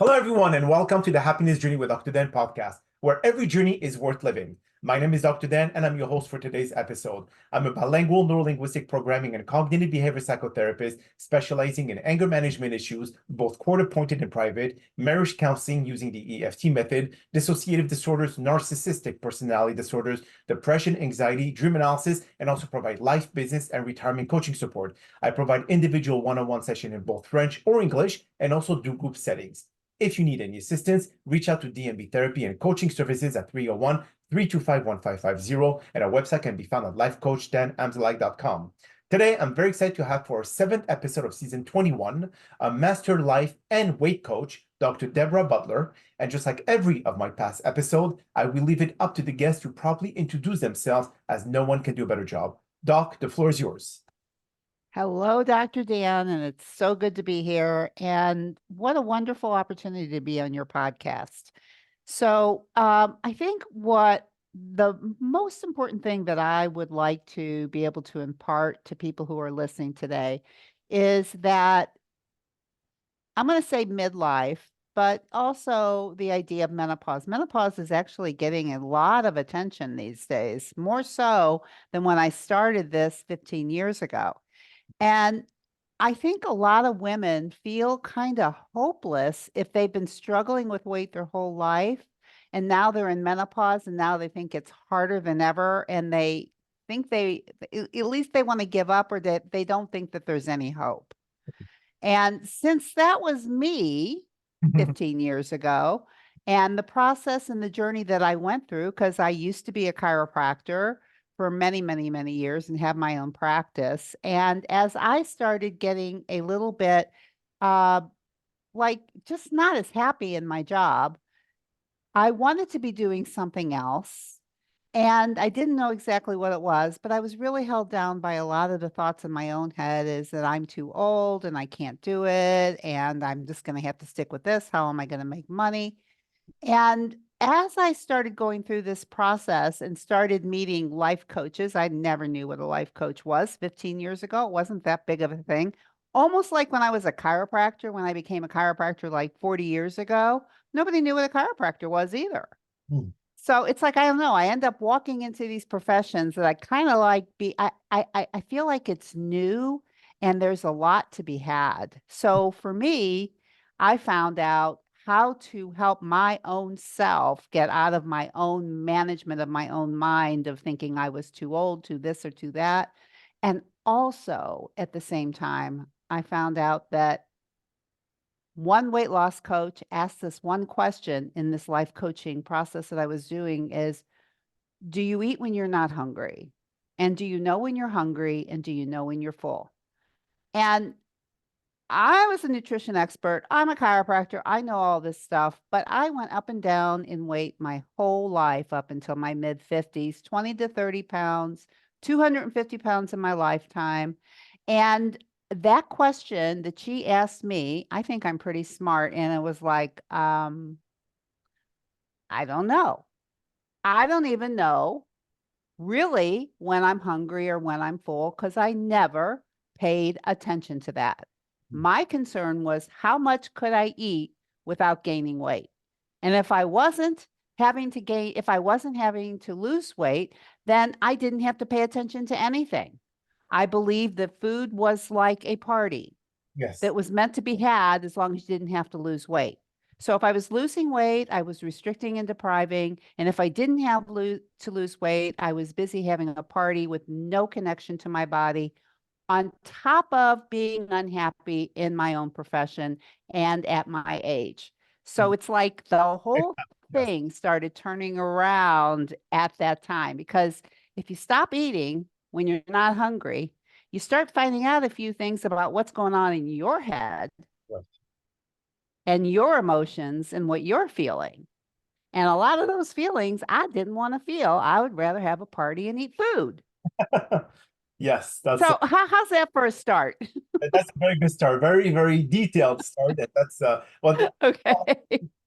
Hello, everyone, and welcome to the Happiness Journey with Dr. Dan podcast, where every journey is worth living. My name is Dr. Dan, and I'm your host for today's episode. I'm a bilingual neurolinguistic programming and cognitive behavior psychotherapist specializing in anger management issues, both court-appointed and private, marriage counseling using the EFT method, dissociative disorders, narcissistic personality disorders, depression, anxiety, dream analysis, and also provide life, business, and retirement coaching support. I provide individual one-on-one sessions in both French or English, and also do group settings. If you need any assistance, reach out to DMB Therapy and Coaching Services at 301-325-1550, and our website can be found at lifecoach.drdanamzallag.com. Today, I'm very excited to have for our 7th episode of Season 21, a Master Life and Weight Coach, Dr. Deborah Butler. And just like every of my past episodes, I will leave it up to the guests to properly introduce themselves, as no one can do a better job. Doc, the floor is yours. Hello, Dr. Dan, and it's so good to be here. And what a wonderful opportunity to be on your podcast. So I think what the most important thing that I would like to be able to impart to people who are listening today is that I'm going to say midlife, but also the idea of menopause. Menopause is actually getting a lot of attention these days, more so than when I started this 15 years ago. And I think a lot of women feel kind of hopeless if they've been struggling with weight their whole life and now they're in menopause and now they think it's harder than ever and they think at least they want to give up, or that they don't think that there's any hope. And since that was me 15 years ago, and the process and the journey that I went through, because I used to be a chiropractor for many, many, many years and have my own practice. And as I started getting a little bit just not as happy in my job, I wanted to be doing something else. And I didn't know exactly what it was, but I was really held down by a lot of the thoughts in my own head, is that I'm too old and I can't do it. And I'm just going to have to stick with this. How am I going to make money? And as I started going through this process and started meeting life coaches, I never knew what a life coach was 15 years ago. It wasn't that big of a thing. Almost like when I was a chiropractor, when I became a chiropractor like 40 years ago, nobody knew what a chiropractor was either. So it's like, I don't know, I end up walking into these professions that I kind of like I feel like it's new and there's a lot to be had. So for me, I found out how to help my own self get out of my own management of my own mind of thinking I was too old, to this or to that. And also at the same time, I found out that one weight loss coach asked this one question in this life coaching process that I was doing is, do you eat when you're not hungry? And do you know when you're hungry? And do you know when you're full? And I was a nutrition expert. I'm a chiropractor. I know all this stuff, but I went up and down in weight my whole life up until my mid 50s, 20 to 30 pounds, 250 pounds in my lifetime. And that question that she asked me, I think I'm pretty smart. And it was like, I don't know. I don't even know really when I'm hungry or when I'm full, because I never paid attention to that. My concern was, how much could I eat without gaining weight? And if I wasn't having to lose weight, then I didn't have to pay attention to anything. I believed that food was like a party. Yes. That was meant to be had as long as you didn't have to lose weight. So if I was losing weight, I was restricting and depriving. And if I didn't have to lose weight, I was busy having a party with no connection to my body, on top of being unhappy in my own profession and at my age. So it's like the whole thing started turning around at that time, because if you stop eating when you're not hungry, you start finding out a few things about what's going on in your head and your emotions and what you're feeling. And a lot of those feelings I didn't want to feel. I would rather have a party and eat food. Yes, So how's that for a start? that's a very good start. Very, very detailed start. That's Okay.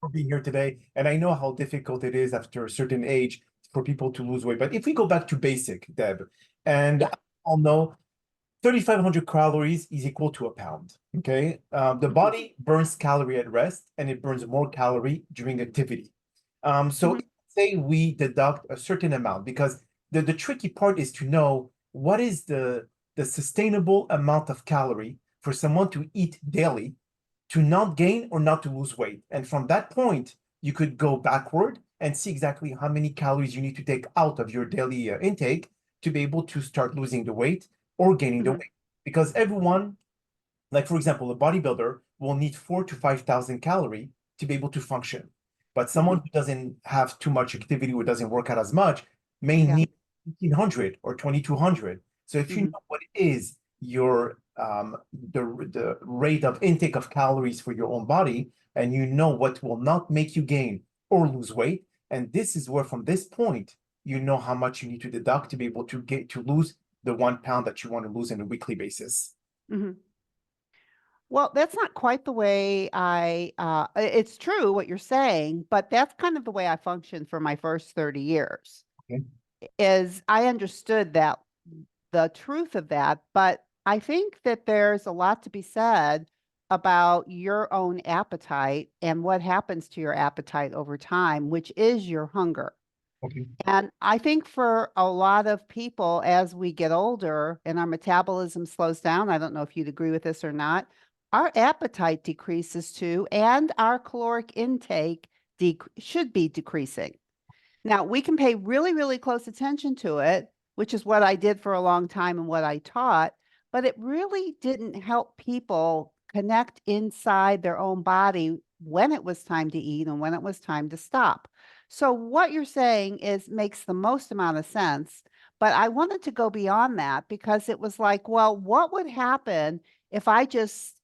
for being here today. And I know how difficult it is after a certain age for people to lose weight. But if we go back to basic, Deb, and I all know 3,500 calories is equal to a pound. Okay. The body burns calorie at rest and it burns more calorie during activity. So say we deduct a certain amount, because the tricky part is to know what is the sustainable amount of calorie for someone to eat daily to not gain or not to lose weight. And from that point, you could go backward and see exactly how many calories you need to take out of your daily intake to be able to start losing the weight or gaining the weight. Because everyone, like for example, a bodybuilder will need 4,000 to 5,000 calories to be able to function. But someone who doesn't have too much activity or doesn't work out as much may need 1,500 or 2,200. So if you know what is your the rate of intake of calories for your own body, and you know what will not make you gain or lose weight, and this is where from this point you know how much you need to deduct to be able to get to lose the 1 pound that you want to lose on a weekly basis. Well, that's not quite the way it's true what you're saying, but that's kind of the way I functioned for my first 30 years. Okay. Is I understood that the truth of that, but I think that there's a lot to be said about your own appetite and what happens to your appetite over time, which is your hunger. Okay. And I think for a lot of people, as we get older and our metabolism slows down, I don't know if you'd agree with this or not, our appetite decreases too, and our caloric intake should be decreasing. Now, we can pay really, really close attention to it, which is what I did for a long time and what I taught, but it really didn't help people connect inside their own body when it was time to eat and when it was time to stop. So what you're saying is makes the most amount of sense, but I wanted to go beyond that because it was like, well, what would happen if I just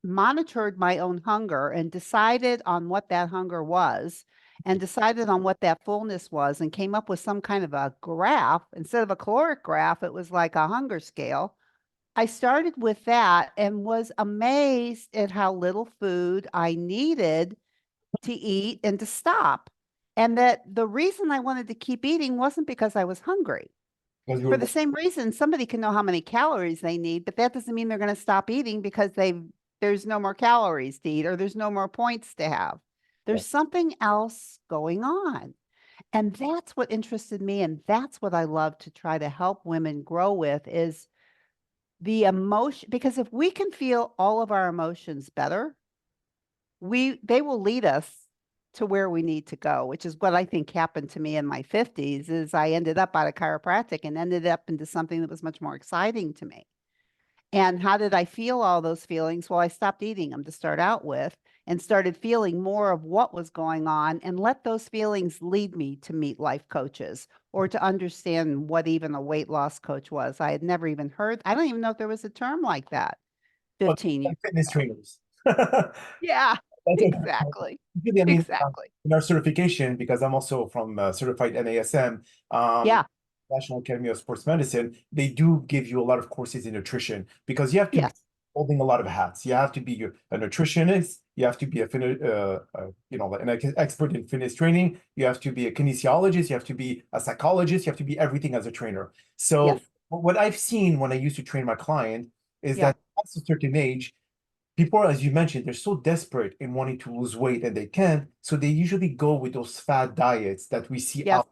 monitored my own hunger and decided on what that hunger was and decided on what that fullness was and came up with some kind of a graph. Instead of a caloric graph, it was like a hunger scale. I started with that and was amazed at how little food I needed to eat and to stop. And that the reason I wanted to keep eating wasn't because I was hungry. Because For you're the same reason, somebody can know how many calories they need, but that doesn't mean they're going to stop eating because there's no more calories to eat or there's no more points to have. There's something else going on. And that's what interested me. And that's what I love to try to help women grow with is the emotion. Because if we can feel all of our emotions better, they will lead us to where we need to go, which is what I think happened to me in my 50s is I ended up out of chiropractic and ended up into something that was much more exciting to me. And how did I feel all those feelings? Well, I stopped eating them to start out with and started feeling more of what was going on and let those feelings lead me to meet life coaches or to understand what even a weight loss coach was. I had never even heard, I don't even know if there was a term like that 15 years fitness ago. trainers. Yeah, That's a good point. exactly. Really, I mean, Exactly. in our certification, because I'm also from certified NASM, Yeah. National Academy of Sports Medicine, they do give you a lot of courses in nutrition because you have to be Yes. holding a lot of hats. You have to be a nutritionist. You have to be an expert in fitness training. You have to be a kinesiologist. You have to be a psychologist. You have to be everything as a trainer. So Yes. what I've seen when I used to train my client is Yeah. that at a certain age, people, as you mentioned, they're so desperate in wanting to lose weight and they can't. So they usually go with those fad diets that we see Yes. out.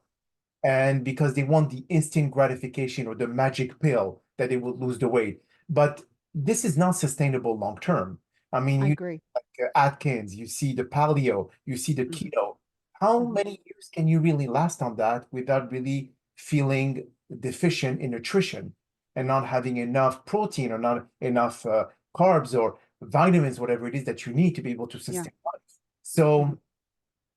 And because they want the instant gratification or the magic pill that they will lose the weight. But this is not sustainable long term. I mean, I you agree. like Atkins, you see the paleo, you see the Mhm. keto. How Mhm. many years can you really last on that without really feeling deficient in nutrition and not having enough protein or not enough carbs or vitamins, whatever it is that you need to be able to Yeah. sustain life? So Mhm.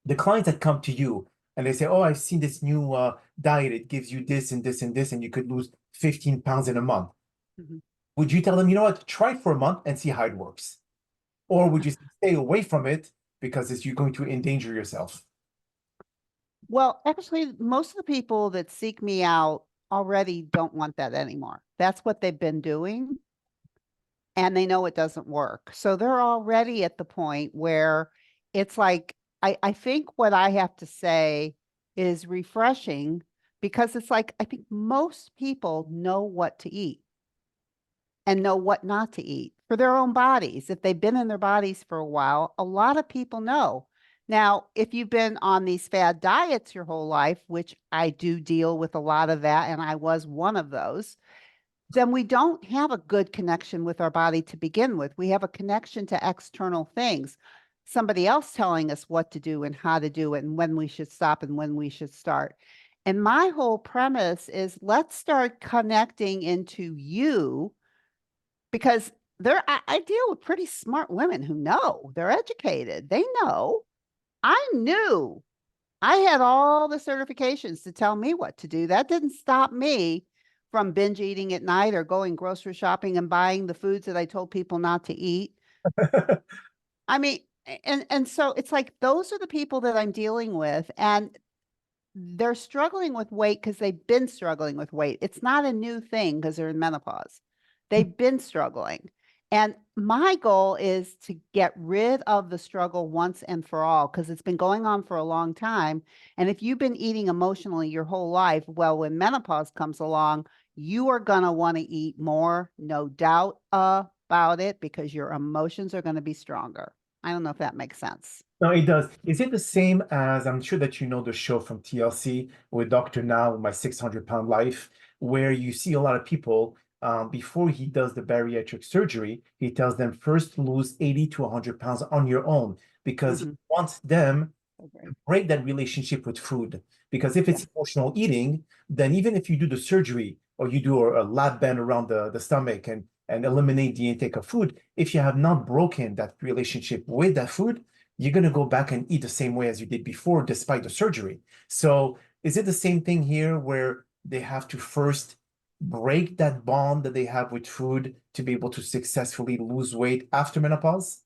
the clients that come to you and they say, "Oh, I've seen this new diet. It gives you this and this and this, and you could lose 15 pounds in a month." Mhm. Would you tell them, you know what, try it for a month and see how it works? Or would you stay away from it because you're going to endanger yourself? Well, actually, most of the people that seek me out already don't want that anymore. That's what they've been doing, and they know it doesn't work. So they're already at the point where it's like, I think what I have to say is refreshing because it's like, I think most people know what to eat. and know what not to eat for their own bodies. If they've been in their bodies for a while, a lot of people know. Now, if you've been on these fad diets your whole life, which I do deal with a lot of that, and I was one of those, then we don't have a good connection with our body to begin with. We have a connection to external things, somebody else telling us what to do and how to do it and when we should stop and when we should start. And my whole premise is let's start connecting into you, because I deal with pretty smart women who know, they're educated. They know. I knew. I had all the certifications to tell me what to do. That didn't stop me from binge eating at night or going grocery shopping and buying the foods that I told people not to eat. I mean, and so it's like those are the people that I'm dealing with, and they're struggling with weight because they've been struggling with weight. It's not a new thing because they're in menopause. They've been struggling. And my goal is to get rid of the struggle once and for all, because it's been going on for a long time. And if you've been eating emotionally your whole life, well, when menopause comes along, you are going to want to eat more, no doubt about it, because your emotions are going to be stronger. I don't know if that makes sense. No, it does. Is it the same as, I'm sure that you know the show from TLC with Dr. Now, My 600-Pound Life, where you see a lot of people, before he does the bariatric surgery, he tells them first lose 80 to 100 pounds on your own because he Mhm. wants them Okay. to break that relationship with food. Because if Yeah. it's emotional eating, then even if you do the surgery or you do a lap band around the stomach and eliminate the intake of food, if you have not broken that relationship with that food, you're going to go back and eat the same way as you did before, despite the surgery. So is it the same thing here where they have to first break that bond that they have with food to be able to successfully lose weight after menopause?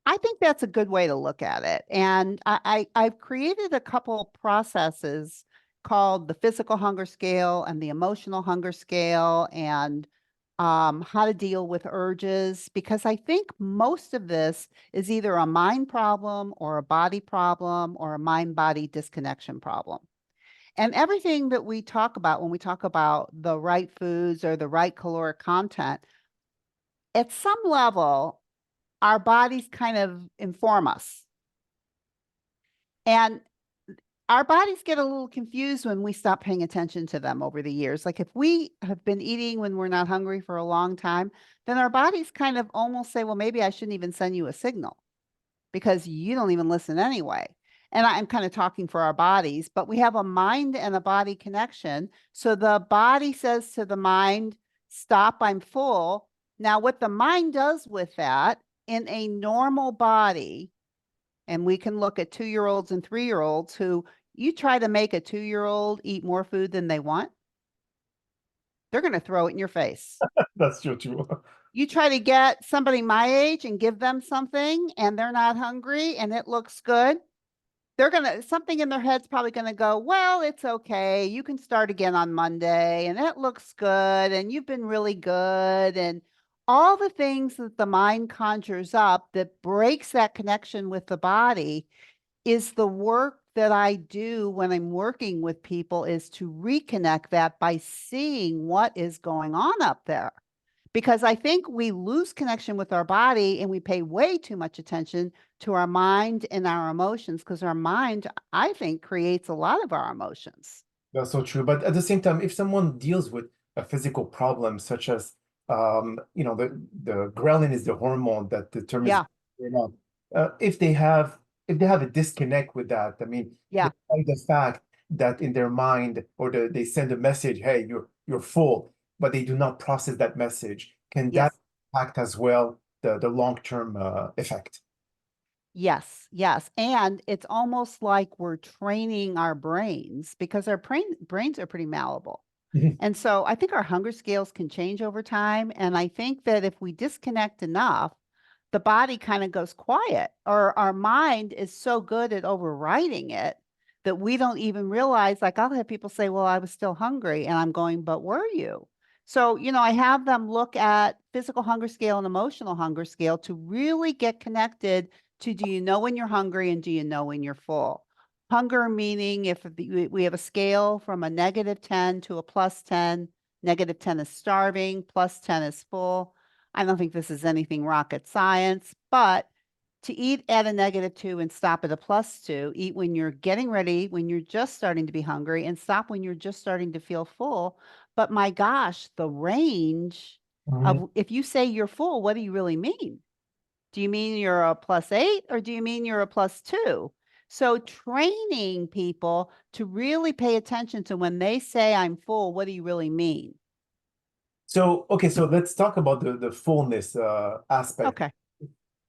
I think that's a good way to look at it. And I've created a couple processes called the physical hunger scale and the emotional hunger scale, and how to deal with urges, because I think most of this is either a mind problem or a body problem or a mind body disconnection problem. And everything that we talk about when we talk about the right foods or the right caloric content, at some level, our bodies kind of inform us. And our bodies get a little confused when we stop paying attention to them over the years. Like if we have been eating when we're not hungry for a long time, then our bodies kind of almost say, well, maybe I shouldn't even send you a signal because you don't even listen anyway. And I'm kind of talking for our bodies, but we have a mind and a body connection. So the body says to the mind, stop, I'm full. Now, what the mind does with that in a normal body, and we can look at 2-year-olds and 3-year-olds who you try to make a 2-year-old eat more food than they want, they're going to throw it in your face. That's true too. You try to get somebody my age and give them something and they're not hungry and it looks good, they're going to, something in their head's probably going to go, well, it's okay. You can start again on Monday and it looks good and you've been really good. And all the things that the mind conjures up that breaks that connection with the body is the work that I do when I'm working with people, is to reconnect that by seeing what is going on up there. Because I think we lose connection with our body and we pay way too much attention to our mind and our emotions, because our mind, I think, creates a lot of our emotions. That's so true. But at the same time, if someone deals with a physical problem, such as the ghrelin is the hormone that determines Yeah, or not. If they have a disconnect with that, I mean, yeah, despite the fact that in their mind they send a message, hey, you're full, but they do not process that message, can that yes. impact as well the long-term effect? Yes, yes. And it's almost like we're training our brains, because our brains are pretty malleable. Mhm. And so I think our hunger scales can change over time. And I think that if we disconnect enough, the body kind of goes quiet, or our mind is so good at overriding it that we don't even realize. Like I'll have people say, well, I was still hungry. And I'm going, but were you? So, I have them look at physical hunger scale and emotional hunger scale to really get connected to, do you know when you're hungry and do you know when you're full? Hunger meaning, if we have a scale from a -10 to a +10, -10 is starving, +10 is full. I don't think this is anything rocket science, but to eat at a -2 and stop at a +2, eat when you're getting ready, when you're just starting to be hungry, and stop when you're just starting to feel full. But my gosh, the range Mhm. of, if you say you're full, what do you really mean? Do you mean you're a +8 or do you mean you're a +2? So training people to really pay attention to when they say I'm full, what do you really mean? So, okay, so let's talk about the fullness aspect. Okay.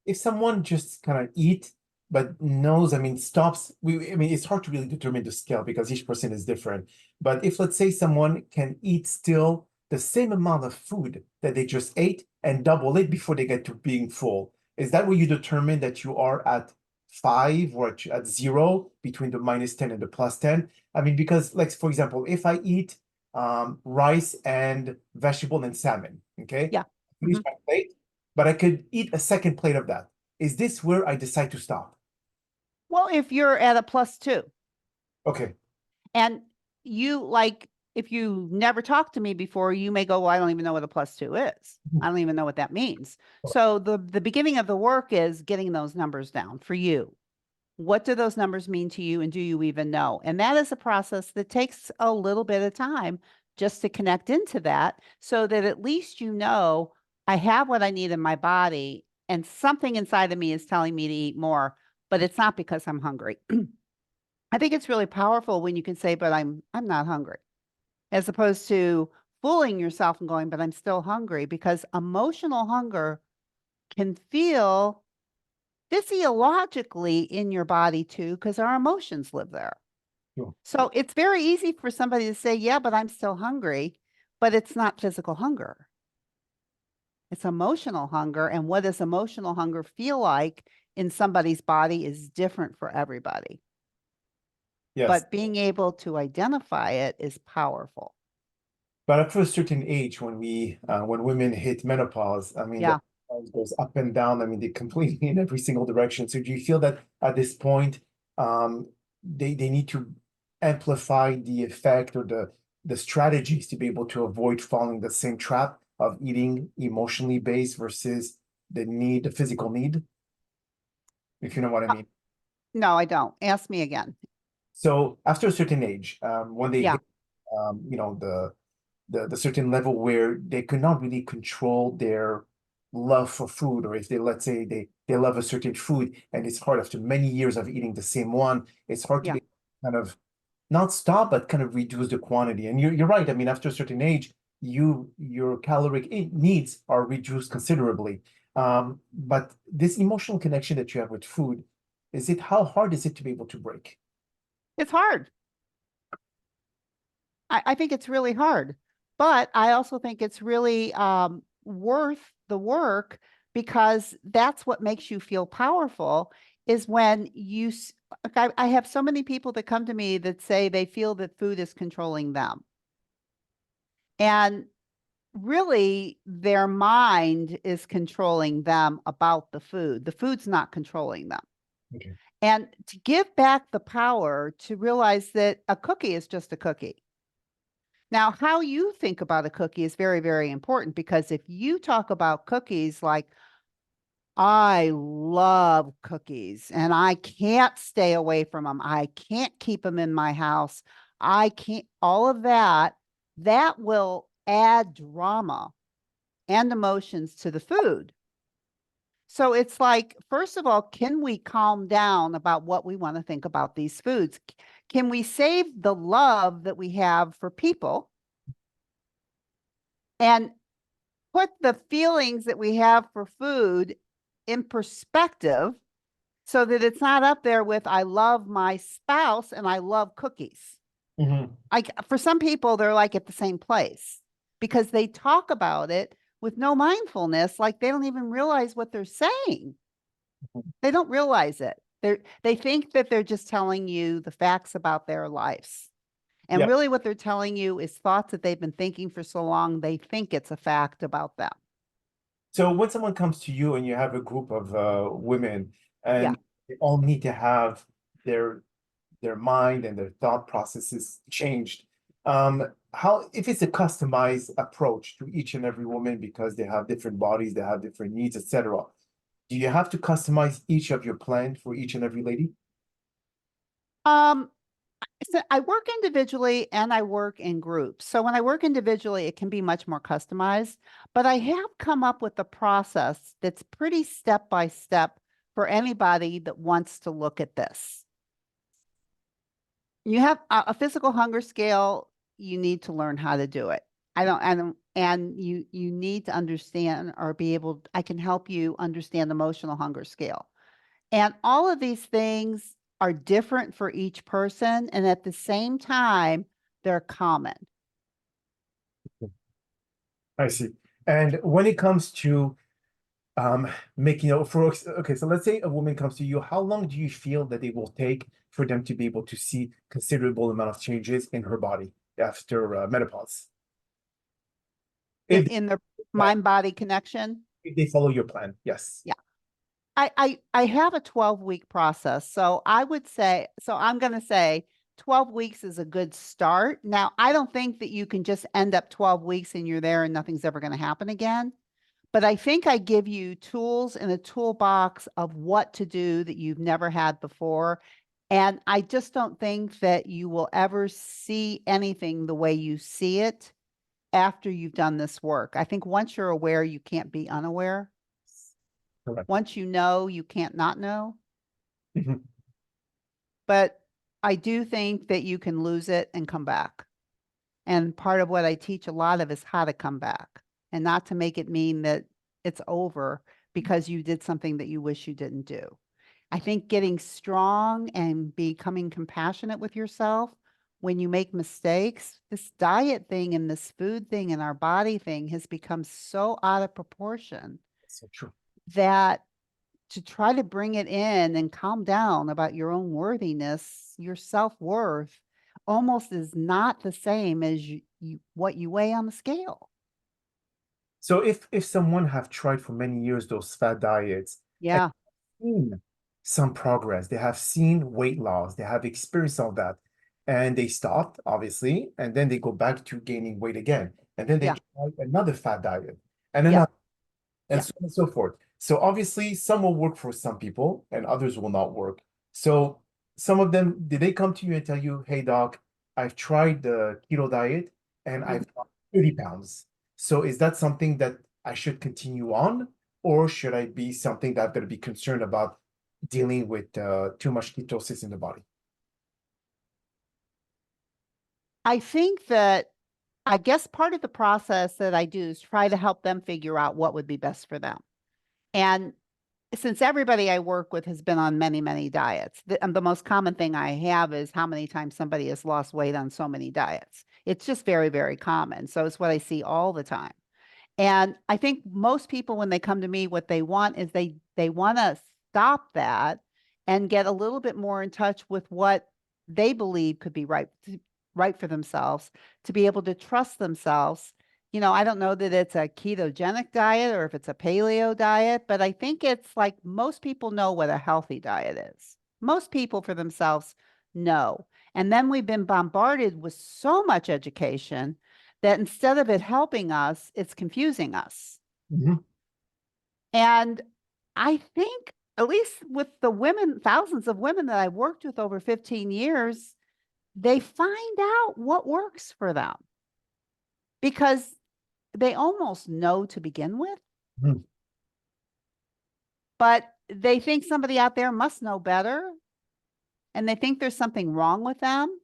If someone just kind of eat but knows, I mean, stops, I mean, it's hard to really determine the scale because each person is different. But if, let's say, someone can eat still the same amount of food that they just ate and double it before they get to being full, is that where you determine that you are at 5 or at 0 between the -10 and the +10? I mean, because, like, for example, if I eat rice and vegetable and salmon, okay, Yeah. finish Mhm. my plate, but I could eat a second plate of that. Is this where I decide to stop? Well, if you're at a +2 Okay. and you like, if you never talked to me before, you may go, well, I don't even know what a +2 is. I don't even know what that means. So the beginning of the work is getting those numbers down for you. What do those numbers mean to you, and do you even know? And that is a process that takes a little bit of time just to connect into that so that at least you know I have what I need in my body and something inside of me is telling me to eat more, but it's not because I'm hungry. I think it's really powerful when you can say, but I'm not hungry, as opposed to fooling yourself and going, but I'm still hungry, because emotional hunger can feel physiologically in your body too, because our emotions live there. Sure. So it's very easy for somebody to say, yeah, but I'm still hungry, but it's not physical hunger. It's emotional hunger. And what does emotional hunger feel like in somebody's body is different for everybody. Yes. But being able to identify it is powerful. But after a certain age, when women hit menopause, I mean, the Yeah. hormones goes up and down. I mean, they completely in every single direction. So do you feel that at this point, they need to amplify the effect or the strategies to be able to avoid falling the same trap of eating emotionally based versus the physical need, if you know what I Uh, mean? no, I don't. Ask me again. So after a certain age, when they Yeah. hit, you know, the certain level where they could not really control their love for food, or if they, let's say, they love a certain food and it's hard after many years of eating the same one, it's hard to Yeah. be kind of not stop, but kind of reduce the quantity. And you're right. I mean, after a certain age, your caloric needs are reduced considerably. But this emotional connection that you have with food, how hard is it to be able to break? It's hard. I think it's really hard, but I also think it's really worth the work, because that's what makes you feel powerful is when like I have so many people that come to me that say they feel that food is controlling them. And really, their mind is controlling them about the food. The food's not controlling them. Okay. And to give back the power to realize that a cookie is just a cookie. Now, how you think about a cookie is very, very important, because if you talk about cookies like, I love cookies and I can't stay away from them, I can't keep them in my house, I can't, all of that, that will add drama and emotions to the food. So it's like, first of all, can we calm down about what we want to think about these foods? Can we save the love that we have for people and put the feelings that we have for food in perspective, so that it's not up there with, I love my spouse and I love cookies. Mhm. Like, for some people, they're like at the same place because they talk about it with no mindfulness, like they don't even realize what they're saying. They don't realize it. They think that they're just telling you the facts about their lives. And Yeah. really what they're telling you is thoughts that they've been thinking for so long, they think it's a fact about them. So when someone comes to you and you have a group of women Yeah. and they all need to have their their mind and their thought processes changed, how, if it's a customized approach to each and every woman because they have different bodies, they have different needs, etc. Do you have to customize each of your plan for each and every lady? Um, so I work individually and I work in groups. So when I work individually, it can be much more customized, but I have come up with a process that's pretty step by step for anybody that wants to look at this. You have a physical hunger scale, you need to learn how to do it. And you need to understand or be able, I can help you understand emotional hunger scale. And all of these things are different for each person. And at the same time, they're common. I see. And when it comes to making, okay, so let's say a woman comes to you, how long do you feel that it will take for them to be able to see considerable amount of changes in her body after menopause? If, In the yeah, mind-body connection. if they follow your plan, yes. Yeah. I have a 12-week process. So I would say, so I'm going to say 12 weeks is a good start. Now, I don't think that you can just end up 12 weeks and you're there and nothing's ever going to happen again. But I think I give you tools in a toolbox of what to do that you've never had before. And I just don't think that you will ever see anything the way you see it after you've done this work. I think once you're aware, you can't be unaware. Correct. Once you know, you can't not know. Mhm. But I do think that you can lose it and come back. And part of what I teach a lot of is how to come back and not to make it mean that it's over because you did something that you wish you didn't do. I think getting strong and becoming compassionate with yourself when you make mistakes, this diet thing and this food thing and our body thing has become so out of proportion So true. that to try to bring it in and calm down about your own worthiness, your self-worth almost is not the same as what you weigh on the scale. So if someone have tried for many years those fat diets and Yeah. seen some progress, they have seen weight loss, they have experienced all that, and they stopped, obviously, and then they go back to gaining weight again, and then they Yeah. try another fat diet, and Yeah. another, and Yeah. so on and so forth. So obviously, some will work for some people, and others will not work. So some of them, did they come to you and tell you, "Hey, doc, I've tried the keto diet, and Mhm. I've lost 30 pounds. So is that something that I should continue on, or should I be something that I'm going to be concerned about dealing with too much ketosis in the body?" I think that I guess part of the process that I do is try to help them figure out what would be best for them. And since everybody I work with has been on many, many diets, the most common thing I have is how many times somebody has lost weight on so many diets. It's just very, very common. So it's what I see all the time. And I think most people, when they come to me, what they want is they want to stop that and get a little bit more in touch with what they believe could be right for themselves, to be able to trust themselves. You know, I don't know that it's a ketogenic diet or if it's a paleo diet, but I think it's like most people know what a healthy diet is. Most people for themselves know. And then we've been bombarded with so much education that instead of it helping us, it's confusing us. Mhm. And I think, at least with the women, thousands of women that I've worked with over 15 years, they find out what works for them because they almost know to begin with, Mhm. but they think somebody out there must know better. And they think there's something wrong with them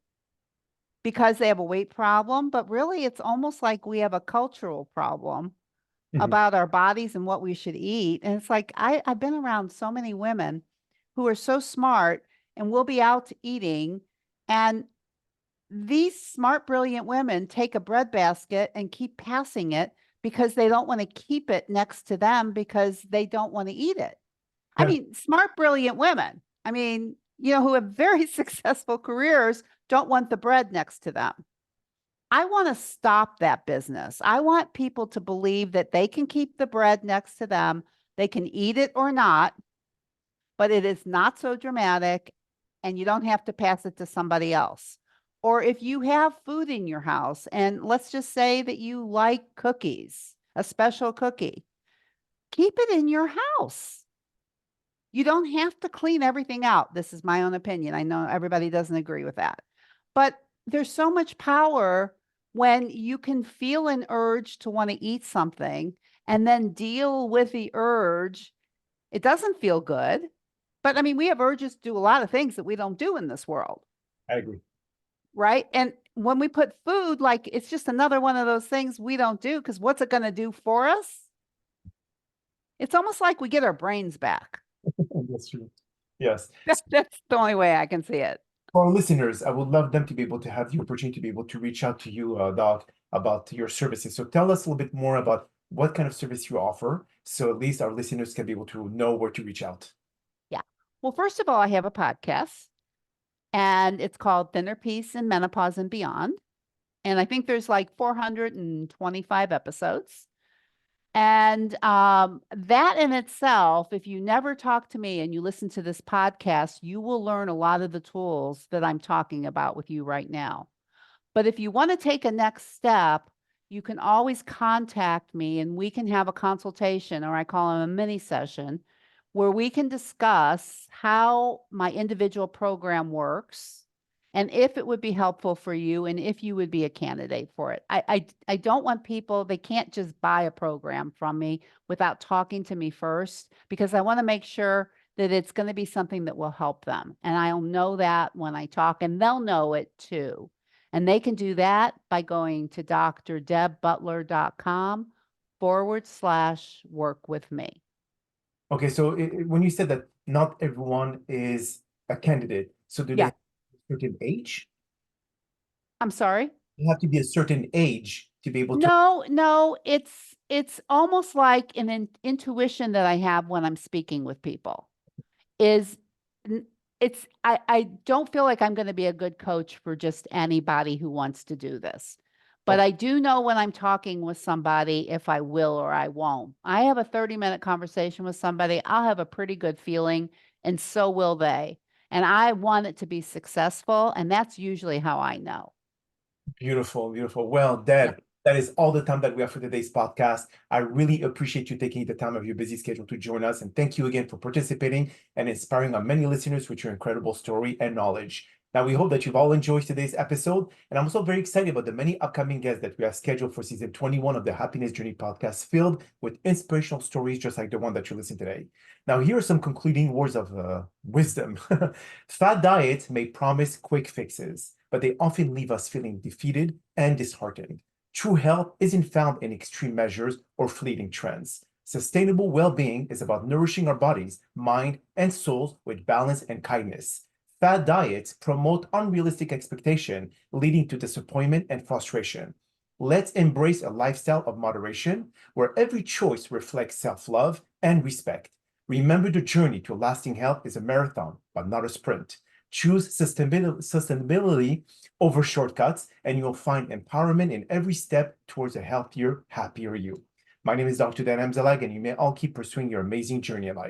because they have a weight problem. But really, it's almost like we have a cultural problem Mhm. about our bodies and what we should eat. And it's like I've been around so many women who are so smart and will be out eating. And these smart, brilliant women take a breadbasket and keep passing it because they don't want to keep it next to them because they don't want to eat it. I Yeah. mean, smart, brilliant women. I mean, you know, who have very successful careers don't want the bread next to them. I want to stop that business. I want people to believe that they can keep the bread next to them. They can eat it or not, but it is not so dramatic and you don't have to pass it to somebody else. Or if you have food in your house, and let's just say that you like cookies, a special cookie, keep it in your house. You don't have to clean everything out. This is my own opinion. I know everybody doesn't agree with that. But there's so much power when you can feel an urge to want to eat something and then deal with the urge. It doesn't feel good. But I mean, we have urges to do a lot of things that we don't do in this world. I agree. Right. And when we put food, like it's just another one of those things we don't do because what's it going to do for us? It's almost like we get our brains back. That's true. Yes. That's the only way I can see it. For our listeners, I would love them to be able to have the opportunity to be able to reach out to you, Doc, about your services. So tell us a little bit more about what kind of service you offer, so at least our listeners can be able to know where to reach out. Yeah. Well, first of all, I have a podcast and it's called Thinner Peace in Menopause and Beyond. And I think there's like 425 episodes. And that in itself, if you never talk to me and you listen to this podcast, you will learn a lot of the tools that I'm talking about with you right now. But if you want to take a next step, you can always contact me and we can have a consultation, or I call them a mini session, where we can discuss how my individual program works and if it would be helpful for you and if you would be a candidate for it. I don't want people, they can't just buy a program from me without talking to me first, because I want to make sure that it's going to be something that will help them. And I'll know that when I talk, and they'll know it too. And they can do that by going to drdebbutler.com/work with me. Okay, so when you said that not everyone is a candidate, so do they Yeah. have a certain age? I'm sorry. You have to be a certain age to be able to. No, it's almost like an intuition that I have when I'm speaking with people. Is it's I don't feel like I'm going to be a good coach for just anybody who wants to do this. But Okay, I do know when I'm talking with somebody if I will or I won't. I have a 30-minute conversation with somebody, I'll have a pretty good feeling, and so will they. And I want it to be successful, and that's usually how I know. beautiful, beautiful. Well, Yeah. Deb, that is all the time that we have for today's podcast. I really appreciate you taking the time of your busy schedule to join us. And thank you again for participating and inspiring our many listeners with your incredible story and knowledge. Now, we hope that you've all enjoyed today's episode. And I'm also very excited about the many upcoming guests that we have scheduled for season 21 of the Happiness Journey podcast, filled with inspirational stories just like the one that you listened today. Now, here are some concluding words of wisdom. Fad diets may promise quick fixes, but they often leave us feeling defeated and disheartened. True health isn't found in extreme measures or fleeting trends. Sustainable well-being is about nourishing our bodies, mind, and souls with balance and kindness. Fad diets promote unrealistic expectation, leading to disappointment and frustration. Let's embrace a lifestyle of moderation where every choice reflects self-love and respect. Remember, the journey to lasting health is a marathon, but not a sprint. Choose sustainability over shortcuts, and you'll find empowerment in every step towards a healthier, happier you. My name is Dr. Dan Amzallag, and you may all keep pursuing your amazing journey in life.